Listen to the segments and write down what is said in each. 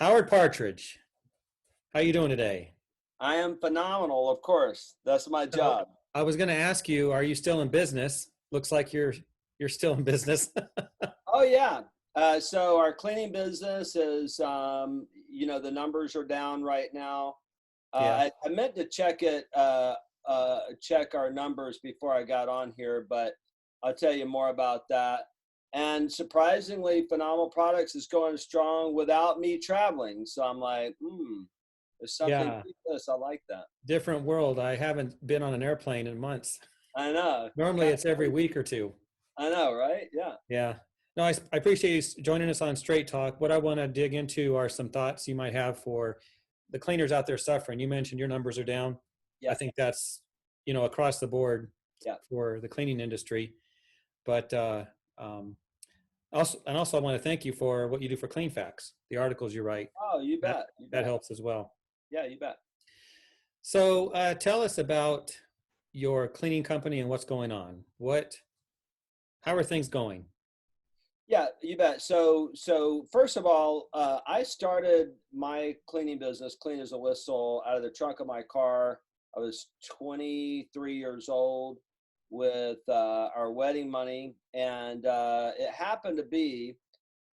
Howard Partridge, how you doing today? I am phenomenal, of course. That's my So job. I was going to ask you, are you still in business? Looks like you're still in business. Oh yeah. So our cleaning business is, the numbers are down right now. Yeah. I meant to check our numbers before I got on here, but I'll tell you more about that. And surprisingly, Phenomenal Products is going strong without me traveling. So I'm like, there's something Yeah. to this. I like that. Different world. I haven't been on an airplane in months. I know. Normally Kind it's every week or two. I know, right? Yeah. Yeah. No, I appreciate you joining us on Straight Talk. What I want to dig into are some thoughts you might have for the cleaners out there suffering. You mentioned your numbers are down. I Yeah. think that's, across the board Yeah. for the cleaning industry. But um, also, I want to thank you for what you do for Clean Facts, the articles you write. Oh, you That bet. You that bet. helps as well. Yeah, you bet. So, tell us about your cleaning company and what's going on. How are things going? Yeah, you bet. So first of all, I started my cleaning business, clean as a whistle, out of the trunk of my car. I was 23 years old with our wedding money, and it happened to be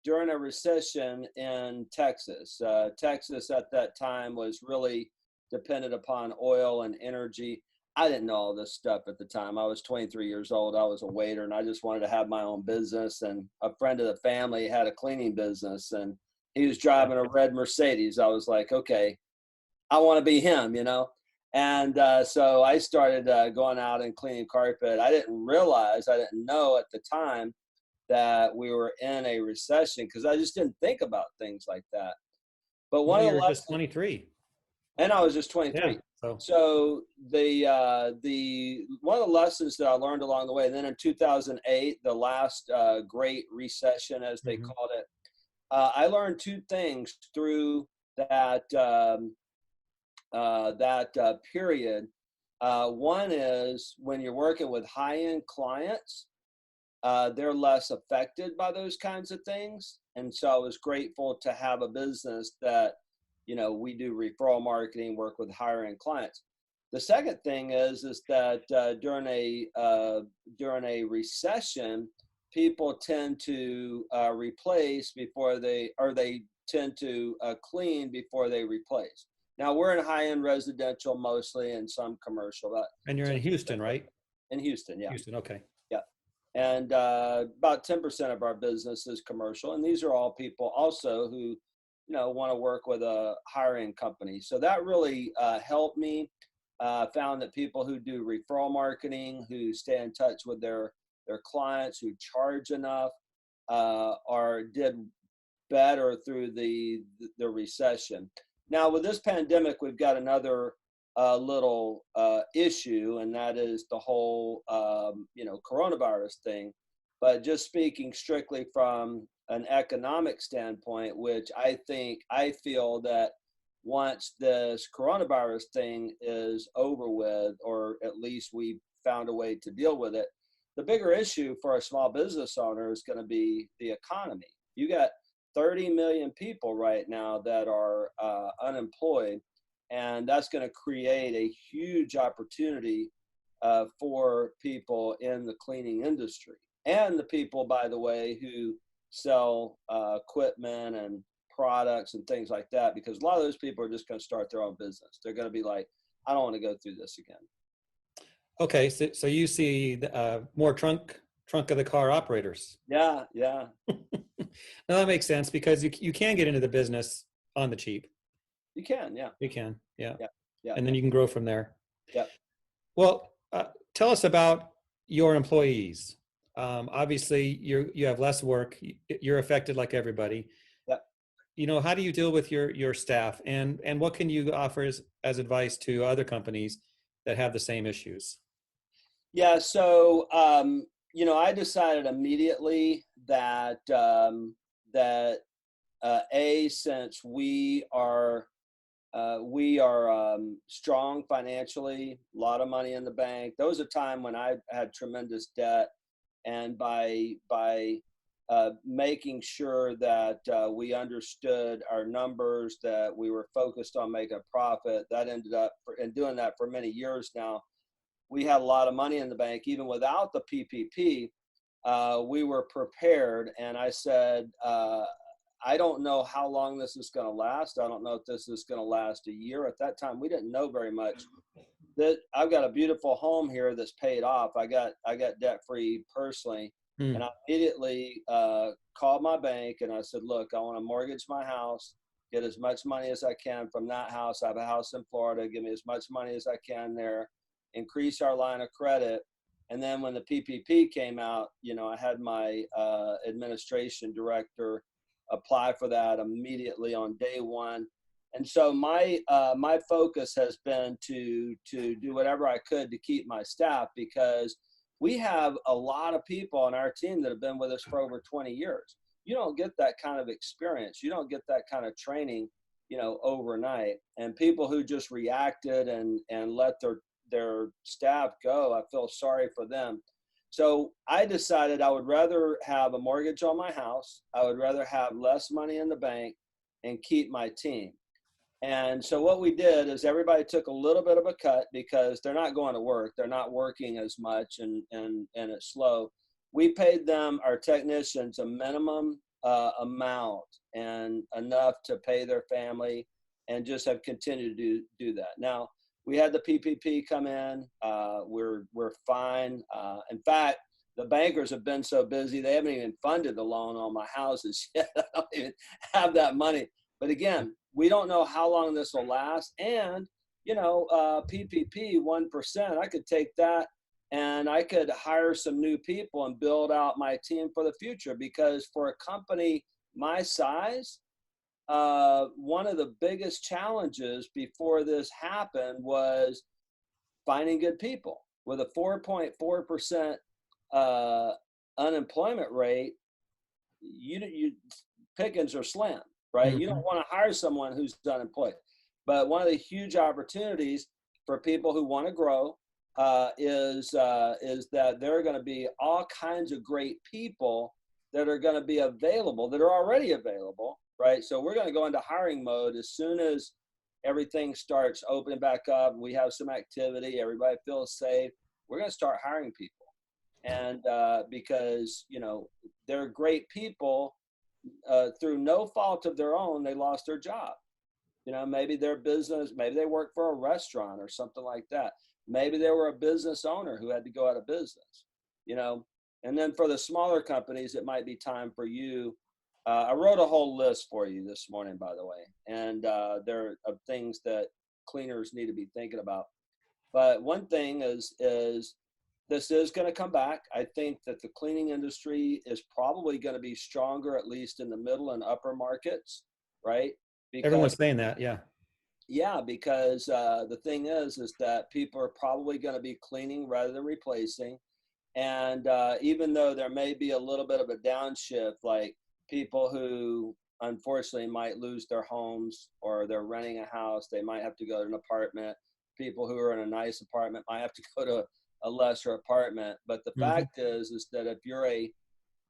during a recession in Texas. Texas at that time was really dependent upon oil and energy. I didn't know all this stuff at the time. I was 23 years old. I was a waiter and I just wanted to have my own business. And a friend of the family had a cleaning business and he was driving a red Mercedes. I was like, okay, I want to be him. And so I started going out and cleaning carpet. I didn't know at the time that we were in a recession because I just didn't think about things like that. But Well, one of you the were just lessons, 23. and I was just Yeah. 23. So, So the one of the lessons that I learned along the way, and then in 2008, the last great recession, as they mhm. called it, I learned two things through that period. One is when you're working with high-end clients, they're less affected by those kinds of things. And so I was grateful to have a business that, we do referral marketing, work with higher end clients. The second thing is that during a recession, people tend to replace before they tend to clean before they replace. Now we're in high end residential mostly and some commercial, about And you're in 10% Houston, right? in Houston. Yeah. Houston. Okay. Yeah. And about 10% of our business is commercial. And these are all people also who, want to work with a hiring company. So that really helped me. Found that people who do referral marketing, who stay in touch with their clients, who charge enough, did better through the recession. Now with this pandemic, we've got another little issue, and that is the whole coronavirus thing. But just speaking strictly from an economic standpoint, which I feel that once this coronavirus thing is over with, or at least we found a way to deal with it, the bigger issue for a small business owner is going to be the economy. You got 30 million people right now that are unemployed, and that's going to create a huge opportunity for people in the cleaning industry and the people, by the way, who sell equipment and products and things like that, because a lot of those people are just going to start their own business. They're going to be like, I don't want to go through this again. Okay. So you see more trunk of the car operators. Yeah, yeah. Now that makes sense because you can get into the business on the cheap. You can, yeah. You can. Yeah. Yeah, yeah, And yeah, then you can grow from there. yeah. Well, tell us about your employees. Obviously, you have less work. You're affected like everybody. Yeah. How do you deal with your staff, and what can you offer as advice to other companies that have the same issues? Yeah, so I decided immediately that since we are strong financially, a lot of money in the bank. There was a time when I had tremendous debt, and by making sure that we understood our numbers, that we were focused on making a profit. That ended up, and doing that for many years now, we had a lot of money in the bank. Even without the PPP, we were prepared. And I said, I don't know how long this is going to last. I don't know if this is going to last a year. At that time, we didn't know very much. That I've got a beautiful home here that's paid off. I got debt free personally. And I immediately called my bank and I said, look, I want to mortgage my house, get as much money as I can from that house. I have a house in Florida. Give me as much money as I can there, increase our line of credit. And then when the PPP came out, I had my administration director apply for that immediately on day one. And so my focus has been to do whatever I could to keep my staff, because we have a lot of people on our team that have been with us for over 20 years. You don't get that kind of experience. You don't get that kind of training, overnight. And people who just reacted and let their staff go, I feel sorry for them. So I decided I would rather have a mortgage on my house. I would rather have less money in the bank and keep my team. And so what we did is everybody took a little bit of a cut because they're not going to work. They're not working as much and it's slow. We paid them, our technicians, a minimum amount and enough to pay their family, and just have continued to do that. Now, we had the PPP come in. We're fine. In fact, the bankers have been so busy, they haven't even funded the loan on my houses yet. I don't even have that money. But again, we don't know how long this will last. And, PPP 1%, I could take that and I could hire some new people and build out my team for the future. Because for a company my size, one of the biggest challenges before this happened was finding good people. With a 4.4% unemployment rate, you pickings are slim, right? You don't want to hire someone who's unemployed. But one of the huge opportunities for people who want to grow is that there are going to be all kinds of great people that are going to be available, that are already available, right? So we're going to go into hiring mode as soon as everything starts opening back up. We have some activity, everybody feels safe. We're going to start hiring people. And because, they're great people, through no fault of their own, they lost their job. Maybe their business, maybe they work for a restaurant or something like that. Maybe they were a business owner who had to go out of business, And then for the smaller companies, it might be time for you. I wrote a whole list for you this morning, by the way, and there are things that cleaners need to be thinking about. But one thing is this is going to come back. I think that the cleaning industry is probably going to be stronger, at least in the middle and upper markets, right? Because everyone's saying that, yeah. Yeah, because the thing is that people are probably going to be cleaning rather than replacing. And even though there may be a little bit of a downshift, like people who unfortunately might lose their homes, or they're renting a house, they might have to go to an apartment. People who are in a nice apartment might have to go to a lesser apartment. But the fact is that if you're a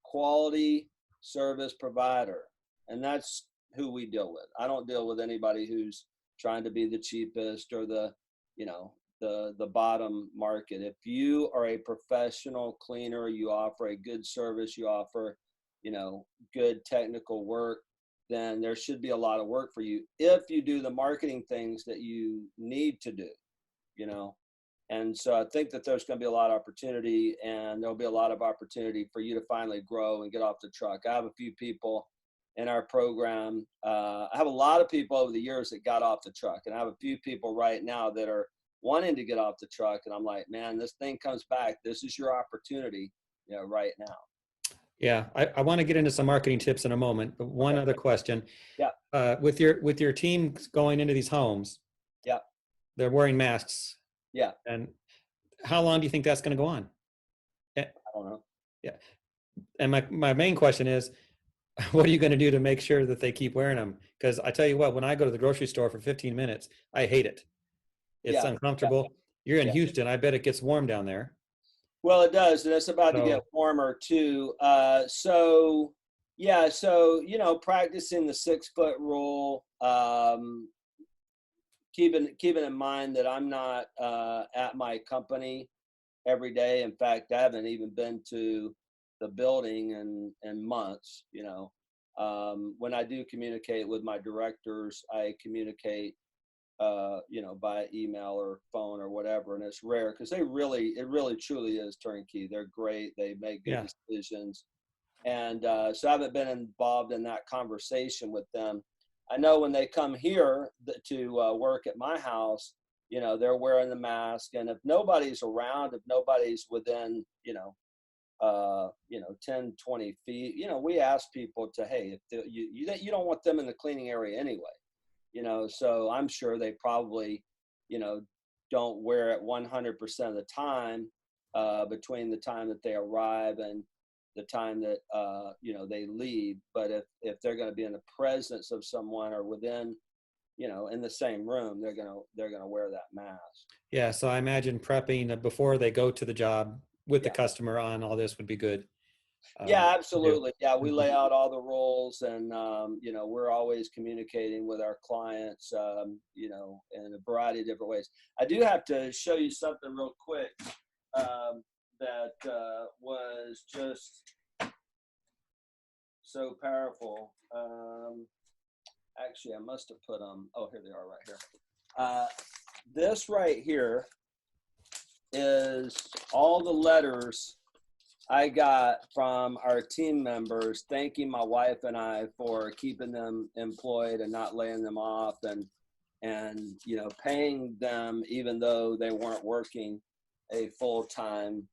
quality service provider, and that's who we deal with. I don't deal with anybody who's trying to be the cheapest or the bottom market. If you are a professional cleaner, you offer a good service, you offer, good technical work, then there should be a lot of work for you if you do the marketing things that you need to do, And so I think that there's going to be a lot of opportunity, and there'll be a lot of opportunity for you to finally grow and get off the truck. I have a few people in our program. I have a lot of people over the years that got off the truck, and I have a few people right now that are wanting to get off the truck. And I'm like, man, this thing comes back. This is your opportunity, right now. Yeah. I want to get into some marketing tips in a moment, but one other question. Yeah. With your team going into these homes. Yeah. They're wearing masks. Yeah. And how long do you think that's going to go on? I don't know. Yeah. And my main question is, what are you going to do to make sure that they keep wearing them? Because I tell you what, when I go to the grocery store for 15 minutes, I hate it. It's uncomfortable. You're in Houston. I bet it gets warm down there. Well, it does, and it's about to get So, warmer too. Yeah, so practicing the 6 foot rule, keeping in mind that I'm not at my company every day. In fact, I haven't even been to the building in months. When I do communicate with my directors, I communicate by email or phone or whatever. And it's rare because it really truly is turnkey. They're great. They make good yeah. decisions. And so I haven't been involved in that conversation with them. I know when they come here to work at my house, they're wearing the mask. And if nobody's around, if nobody's within, 10, 20 feet, we ask people to, hey, if you don't want them in the cleaning area anyway. So I'm sure they probably, you know, don't wear it 100% of the time between the time that they arrive and the time that, they leave. But if they're going to be in the presence of someone or within, in the same room, they're going to wear that mask. Yeah. So I imagine prepping before they go to the job with the Yeah. customer on all this would be good. Yeah, To do. absolutely. Yeah, we Mhm. lay out all the rules, and we're always communicating with our clients, in a variety of different ways. I do have to show you something real quick that was just so powerful. Actually, I must have put them. Oh, here they are, right here. Uh, this right here is all the letters I got from our team members thanking my wife and I for keeping them employed and not laying them off, and paying them even though they weren't working a full-time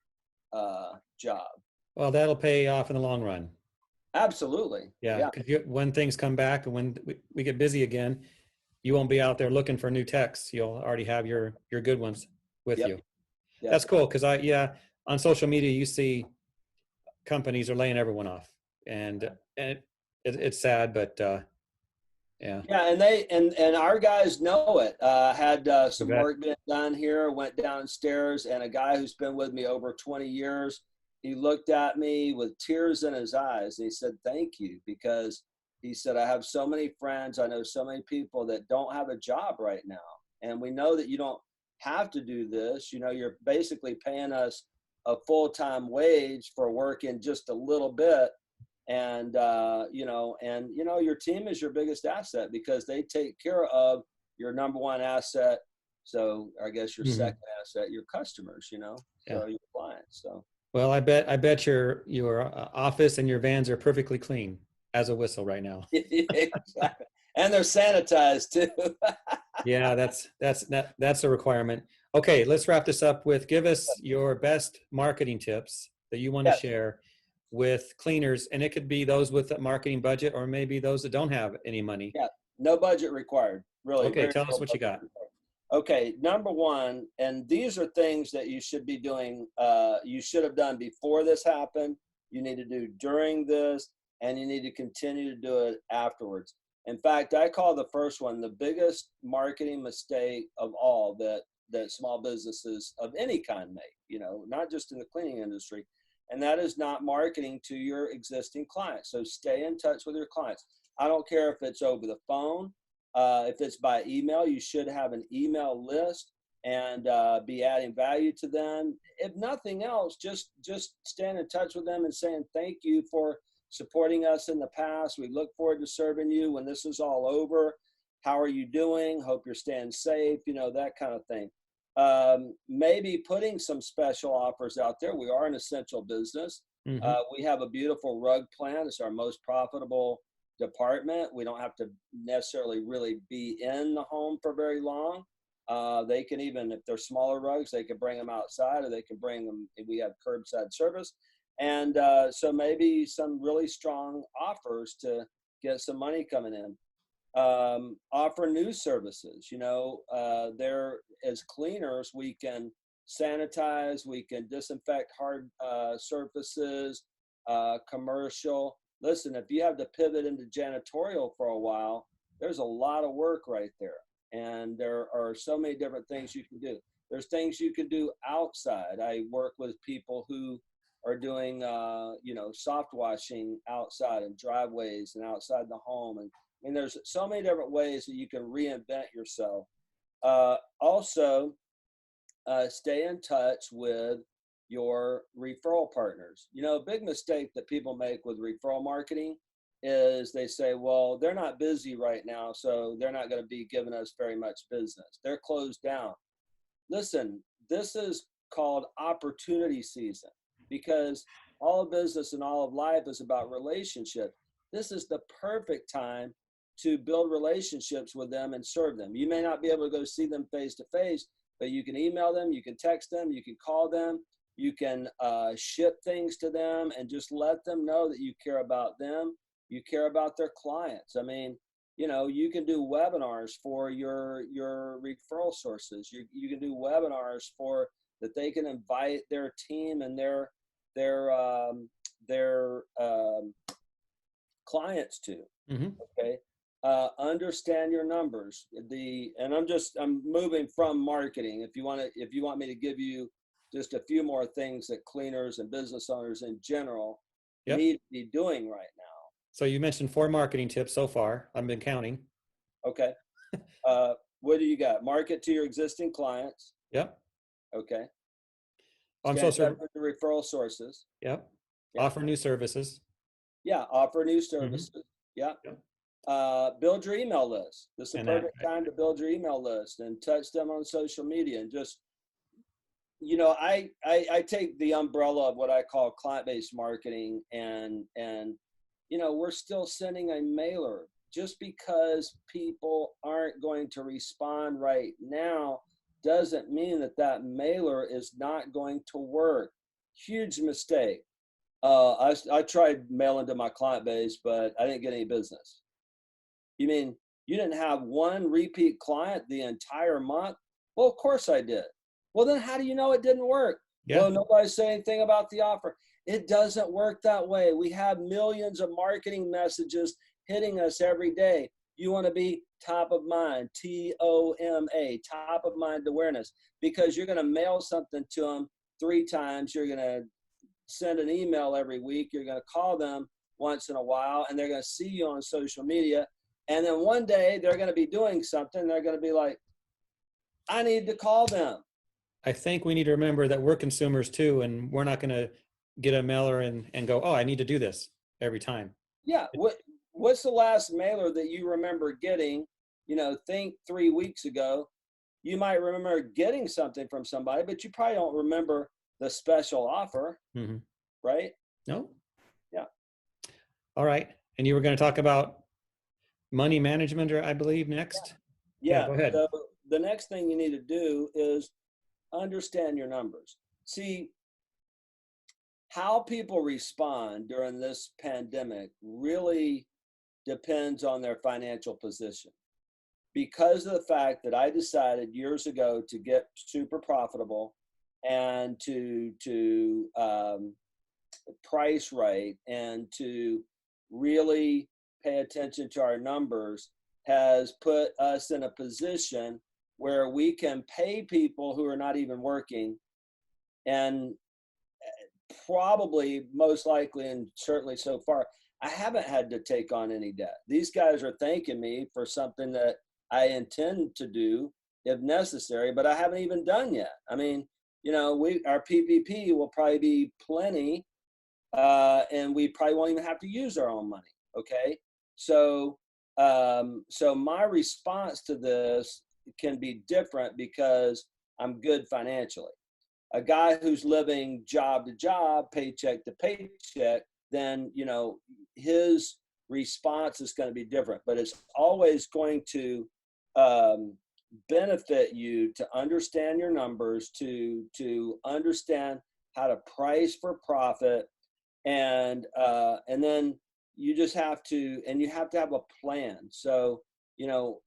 job. Well, that'll pay off in the long run. Absolutely. Yeah, Yeah. because when things come back and when we get busy again, you won't be out there looking for new techs. You'll already have your good ones with Yep. you. Yep. That's cool because on social media you see companies are laying everyone off, and it's sad, but yeah, Yeah, and and our guys know it. Had you some bet. work being done here. Went downstairs, and a guy who's been with me over 20 years. He looked at me with tears in his eyes, and he said, "Thank you," because he said, "I have so many friends. I know so many people that don't have a job right now, and we know that you don't have to do this. You're basically paying us a full-time wage for working just a little bit." And your team is your biggest asset because they take care of your number one asset. So I guess your Hmm. second asset, your customers, Yeah. so your clients. So Well, I bet your office and your vans are perfectly clean as a whistle right now. exactly. And they're sanitized too. Yeah, that's a requirement. Okay, let's wrap this up with give us your best marketing tips that you want to Yeah, share with cleaners, and it could be those with a marketing budget or maybe those that don't have any money. yeah. No budget required. Really, Okay, very tell us little what you budget got. required. Okay, number one, and these are things that you should be doing, you should have done before this happened, you need to do during this, and you need to continue to do it afterwards. In fact, I call the first one the biggest marketing mistake of all that small businesses of any kind make, not just in the cleaning industry, and that is not marketing to your existing clients. So stay in touch with your clients. I don't care if it's over the phone, if it's by email, you should have an email list and be adding value to them. If nothing else, just stand in touch with them and saying thank you for supporting us in the past. We look forward to serving you when this is all over. How are you doing? Hope you're staying safe. That kind of thing. Maybe putting some special offers out there. We are an essential business. Hmm. We have a beautiful rug plant. It's our most profitable department. We don't have to necessarily really be in the home for very long. They can even, if they're smaller rugs, they can bring them outside or they can bring them. We have curbside service. And so maybe some really strong offers to get some money coming in. Offer new services. There as cleaners, we can sanitize, we can disinfect hard surfaces, commercial. Listen, if you have to pivot into janitorial for a while, there's a lot of work right there. And there are so many different things you can do. There's things you can do outside. I work with people who are doing, soft washing outside in driveways and outside the home. And I mean, there's so many different ways that you can reinvent yourself. Also, stay in touch with your referral partners. A big mistake that people make with referral marketing is they say, well, they're not busy right now, so they're not going to be giving us very much business. They're closed down. Listen, this is called opportunity season, because all of business and all of life is about relationship. This is the perfect time to build relationships with them and serve them. You may not be able to go see them face to face, but you can email them, you can text them, you can call them, you can ship things to them, and just let them know that you care about them, you care about their clients. I mean, you can do webinars for your referral sources. You can do webinars for that they can invite their team and their clients to. Mm-hmm. Okay. Understand your numbers. I'm moving from marketing. If you want me to give you just a few more things that cleaners and business owners in general need to be doing right now. So you mentioned 4 marketing tips so far. I've been counting. Okay. What do you got? Market to your existing clients. Yep. Okay. I'm Stay so in touch with the referral sources. Yep. Yeah. Offer new services. Yeah. Offer new services. Mm-hmm. Yeah. Yep. Build your email list. This is the perfect time to build your email list and touch them on social media. And just, I take the umbrella of what I call client-based marketing, and we're still sending a mailer. Just because people aren't going to respond right now doesn't mean that mailer is not going to work. Huge mistake. I tried mailing to my client base, but I didn't get any business. You mean you didn't have one repeat client the entire month? Well, of course I did. Well, then how do you know it didn't work? Yeah. Well, nobody said anything about the offer. It doesn't work that way. We have millions of marketing messages hitting us every day. You want to be top of mind, TOMA, top of mind awareness, because you're going to mail something to them 3 times. You're going to send an email every week. You're going to call them once in a while, and they're going to see you on social media. And then one day they're going to be doing something. They're going to be like, I need to call them. I think we need to remember that we're consumers too, and we're not going to get a mailer and go, oh, I need to do this every time. Yeah. What's the last mailer that you remember getting? Think 3 weeks ago. You might remember getting something from somebody, but you probably don't remember the special offer, mm-hmm. right? No. Yeah. All right. And you were going to talk about money management, I believe, next. Yeah. Go ahead. So the next thing you need to do is understand your numbers. See, how people respond during this pandemic really depends on their financial position. Because of the fact that I decided years ago to get super profitable and to price right and to really pay attention to our numbers has put us in a position where we can pay people who are not even working, and probably most likely, and certainly so far, I haven't had to take on any debt. These guys are thanking me for something that I intend to do if necessary, but I haven't even done yet. I mean, our PPP will probably be plenty, and we probably won't even have to use our own money. Okay. So my response to this can be different because I'm good financially. A guy who's living job to job, paycheck to paycheck, then, his response is going to be different, but it's always going to benefit you to understand your numbers, to understand how to price for profit. And then you just have to, and you have to have a plan. So,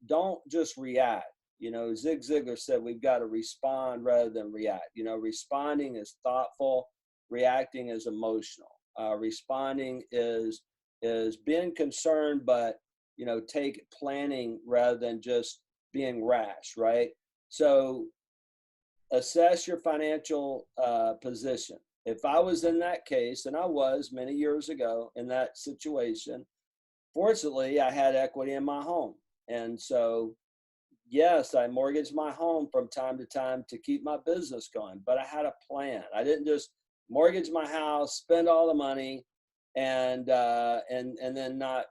don't just react. Zig Ziglar said, we've got to respond rather than react. Responding is thoughtful. Reacting is emotional. Responding is being concerned, but, take planning rather than just being rash, right? So assess your financial position. If I was in that case, and I was many years ago in that situation, fortunately, I had equity in my home. And so, yes, I mortgaged my home from time to time to keep my business going, but I had a plan. I didn't just mortgage my house, spend all the money, and then not,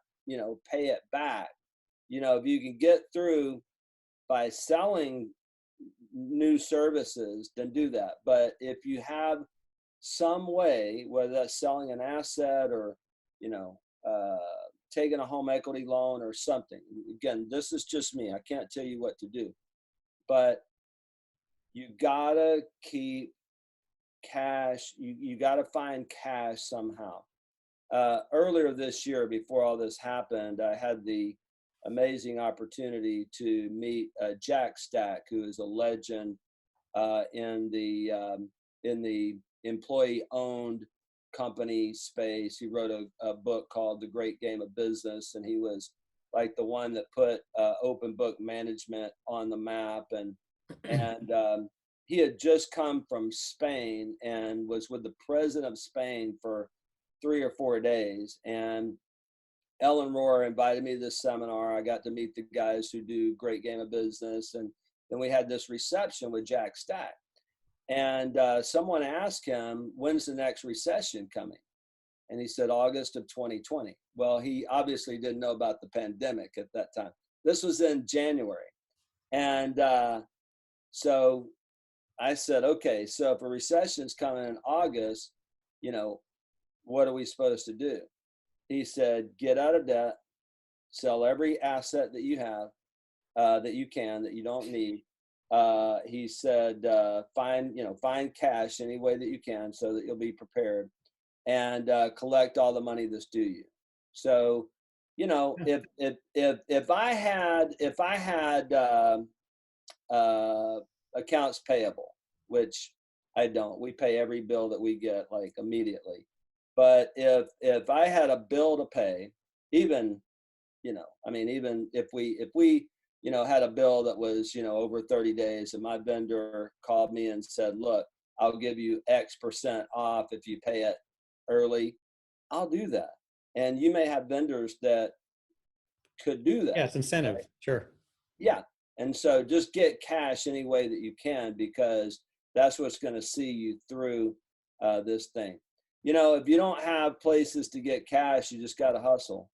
pay it back. If you can get through by selling new services, then do that. But if you have some way, whether that's selling an asset or, you know, uh, taking a home equity loan or something. Again, this is just me. I can't tell you what to do, but you gotta keep cash. You gotta find cash somehow. Earlier this year, before all this happened, I had the amazing opportunity to meet Jack Stack, who is a legend in the employee-owned company space. He wrote a book called The Great Game of Business, and he was like the one that put open book management on the map. And he had just come from Spain and was with the president of Spain for 3 or 4 days. And Ellen Rohr invited me to this seminar. I got to meet the guys who do Great Game of Business. And then we had this reception with Jack Stack. And someone asked him, when's the next recession coming? And he said, August of 2020. Well, he obviously didn't know about the pandemic at that time. This was in January. And so I said, okay, so if a recession's coming in August, what are we supposed to do? He said, get out of debt, sell every asset that you have, that you don't need. He said, find cash any way that you can so that you'll be prepared, and collect all the money that's due you. So, if I had accounts payable, which I don't, we pay every bill that we get like immediately. But if I had a bill to pay, even if we had a bill that was, over 30 days, and my vendor called me and said, look, I'll give you X% off if you pay it early, I'll do that. And you may have vendors that could do that. Yeah, it's incentive. Right? Sure. Yeah. And so just get cash any way that you can, because that's what's going to see you through this thing. If you don't have places to get cash, you just got to hustle.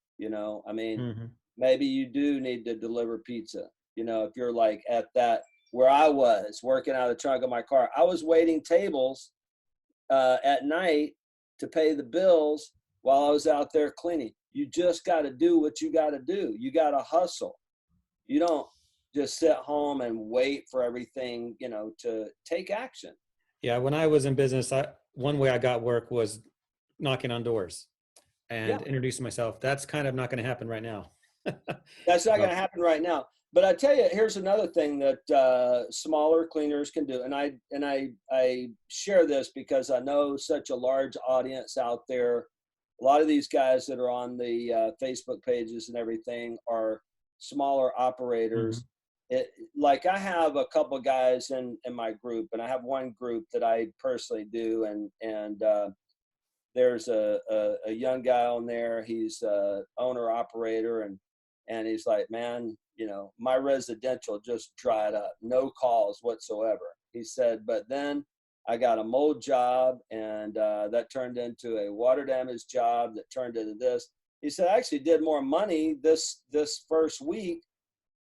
Maybe you do need to deliver pizza. If you're like at that, where I was working out of the trunk of my car, I was waiting tables at night to pay the bills while I was out there cleaning. You just got to do what you got to do. You got to hustle. You don't just sit home and wait for everything, to take action. Yeah. When I was in business, one way I got work was knocking on doors and introducing myself. That's kind of not going to happen right now. That's not going to happen right now. But I tell you, here's another thing that smaller cleaners can do. And I share this because I know such a large audience out there. A lot of these guys that are on the Facebook pages and everything are smaller operators. Mm-hmm. Like I have a couple of guys in my group, and I have one group that I personally do. And there's a young guy on there. He's owner operator, and he's like, man, my residential just dried up, no calls whatsoever. He said, but then I got a mold job, and that turned into a water damage job that turned into this. He said, I actually did more money this first week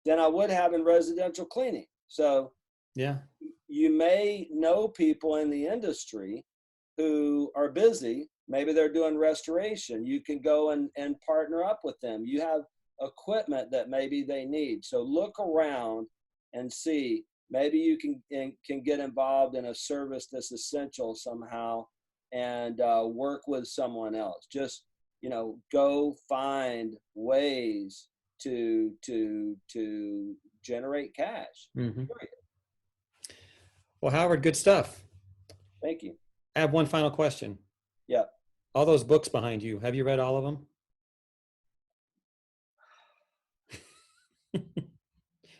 than I would have in residential cleaning. So yeah, you may know people in the industry who are busy. Maybe they're doing restoration. You can go and partner up with them. You have equipment that maybe they need. So look around and see, maybe you can get involved in a service that's essential somehow, and work with someone else. Just, go find ways to generate cash. Mm-hmm. Well, Howard, good stuff. Thank you. I have one final question. Yeah. All those books behind you, have you read all of them?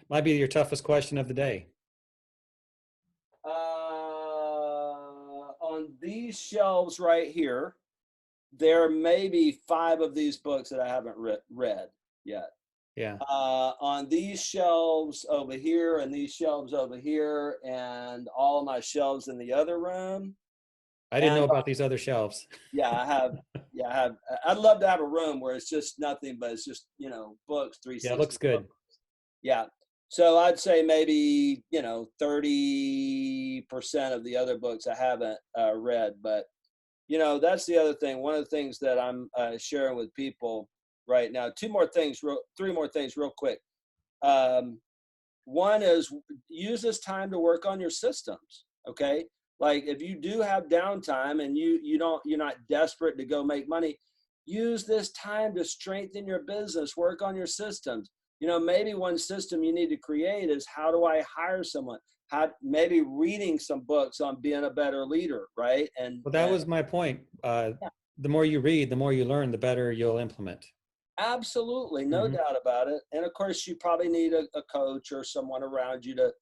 Might be your toughest question of the day. these shelves right here, there may be 5 of these books that I haven't read yet. Yeah. On these shelves over here and these shelves over here and all of my shelves in the other room. I didn't know And about these other shelves. yeah, I have. Yeah, I have. I'd love to have a room where it's just nothing, but it's just, books, Yeah, it 360 looks good. books. Yeah. So I'd say maybe, 30% of the other books I haven't read. But, that's the other thing. One of the things that I'm sharing with people right now, three more things real quick. One is use this time to work on your systems. Okay. Like if you do have downtime and you're not desperate to go make money, use this time to strengthen your business, work on your systems. Maybe one system you need to create is, how do I hire someone? Maybe reading some books on being a better leader, right? Well, that was my point. The more you read, the more you learn, the better you'll implement. Absolutely, no doubt about it. And of course, you probably need a coach or someone around you to,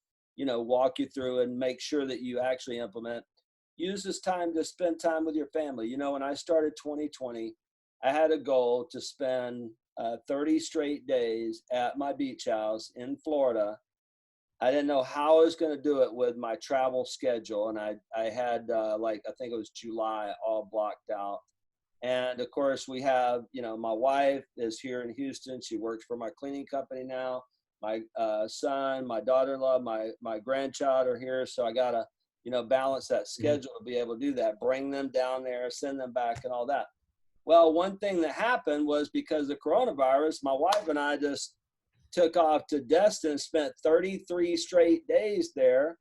walk you through and make sure that you actually implement. Use this time to spend time with your family. When I started 2020, I had a goal to spend 30 straight days at my beach house in Florida. I didn't know how I was going to do it with my travel schedule. And I had I think it was July all blocked out. And of course, we have, my wife is here in Houston. She works for my cleaning company now. My son, my daughter-in-law, my grandchild are here. So I got to, balance that schedule to be able to do that, bring them down there, send them back and all that. Well, one thing that happened was, because of coronavirus, my wife and I just took off to Destin, spent 33 straight days there.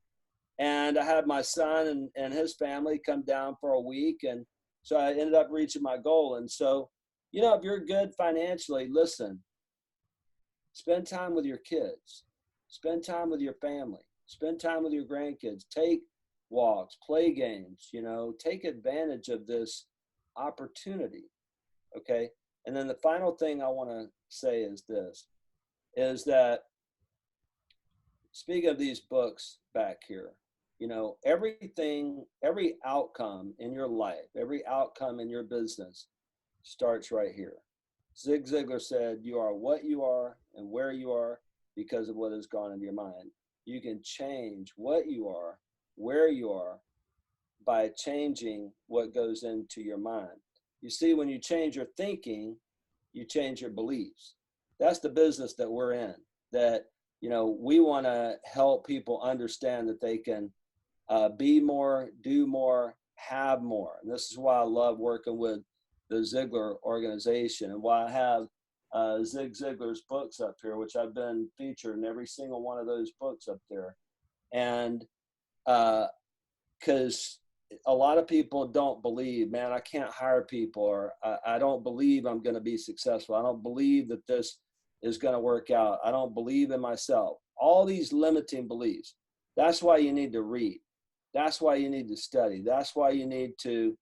And I had my son and his family come down for a week. And so I ended up reaching my goal. And so, if you're good financially, listen, spend time with your kids, spend time with your family, spend time with your grandkids, take walks, play games, take advantage of this opportunity. Okay. And then the final thing I want to say is this, is that, speaking of these books back here, every outcome in your life, every outcome in your business starts right here. Zig Ziglar said, you are what you are and where you are because of what has gone into your mind. You can change what you are, where you are, by changing what goes into your mind. You see, when you change your thinking, you change your beliefs. That's the business that we're in, that, we want to help people understand that they can be more, do more, have more. And this is why I love working with the Ziglar organization, and why I have Zig Ziglar's books up here, which I've been featured in every single one of those books up there. And because a lot of people don't believe, man, I can't hire people, or I don't believe I'm going to be successful. I don't believe that this is going to work out. I don't believe in myself. All these limiting beliefs. That's why you need to read. That's why you need to study. That's why you need to,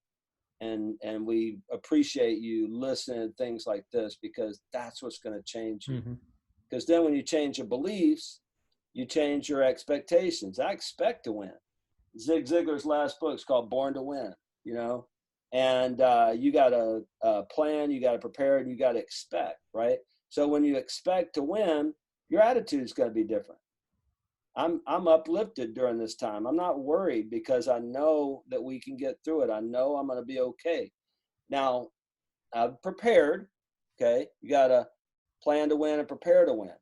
and we appreciate you listening to things like this, because that's what's going to change you. Because then when you change your beliefs, you change your expectations. I expect to win. Zig Ziglar's last book is called Born to Win, and you got to plan, you got to prepare, and you got to expect, right? So when you expect to win, your attitude is going to be different. I'm uplifted during this time. I'm not worried, because I know that we can get through it. I know I'm going to be okay. Now, I've prepared, okay? You got to plan to win and prepare to win.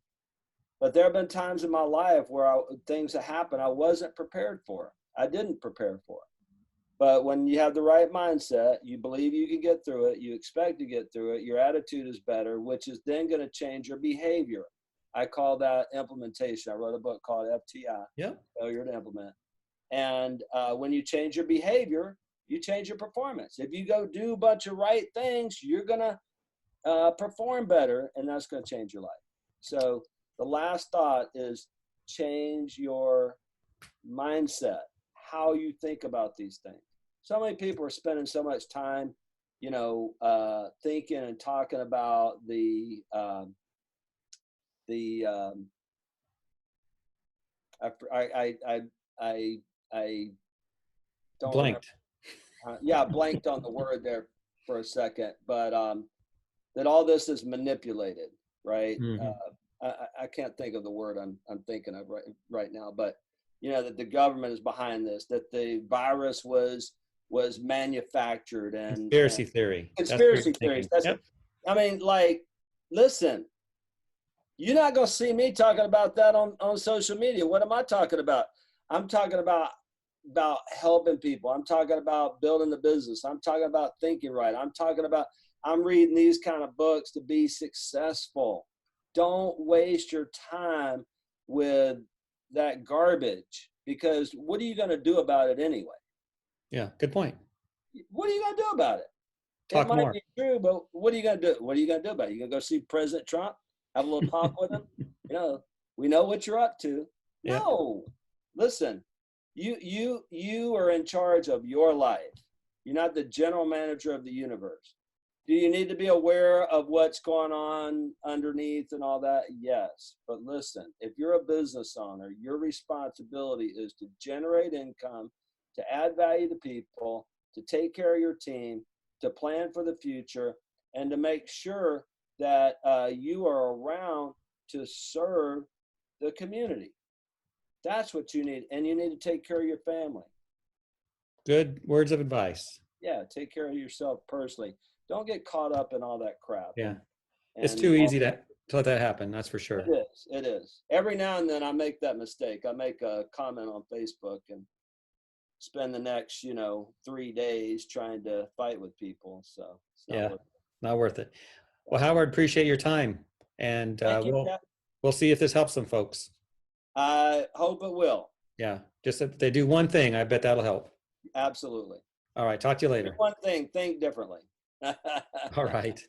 But there have been times in my life where things that happened I wasn't prepared for. I didn't prepare for it. But when you have the right mindset, you believe you can get through it, you expect to get through it, your attitude is better, which is then going to change your behavior. I call that implementation. I wrote a book called FTI, Failure to Implement. And when you change your behavior, you change your performance. If you go do a bunch of right things, you're going to perform better, and that's going to change your life. So the last thought is, change your mindset, how you think about these things. So many people are spending so much time, thinking and talking about I don't Blanked. Yeah, I blanked on the word there for a second, but that all this is manipulated, right? Hmm. I can't think of the word I'm thinking of right now, but that the government is behind this, that the virus was manufactured, and Conspiracy theory. That's what conspiracy you're theories. thinking. That's Yep. I mean, like, listen, you're not going to see me talking about that on social media. What am I talking about? I'm talking about helping people. I'm talking about building the business. I'm talking about thinking right. I'm reading these kind of books to be successful. Don't waste your time with that garbage, because what are you going to do about it anyway? Yeah. Good point. What are you going to do about it? It Talk might more. be true, but what are you going to do? What are you going to do about it? You going to go see President Trump, have a little talk with him? We know what you're up to. Yeah. No, listen, you are in charge of your life. You're not the general manager of the universe. Do you need to be aware of what's going on underneath and all that? Yes. But listen, if you're a business owner, your responsibility is to generate income, to add value to people, to take care of your team, to plan for the future, and to make sure that you are around to serve the community. That's what you need. And you need to take care of your family. Good words of advice. Yeah, take care of yourself personally. Don't get caught up in all that crap. Yeah. It's And too easy to let that happen. That's for sure. it is. It is. Every now and then I make that mistake. I make a comment on Facebook and spend the next, 3 days trying to fight with people. So it's not Yeah. worth it. Not worth it. Well, Howard, appreciate your time. And Thank you, Jeff. we'll see if this helps some folks. I hope it will. Yeah. Just if they do one thing, I bet that'll help. Absolutely. All right. Talk to you Do later. one thing, think differently. All right.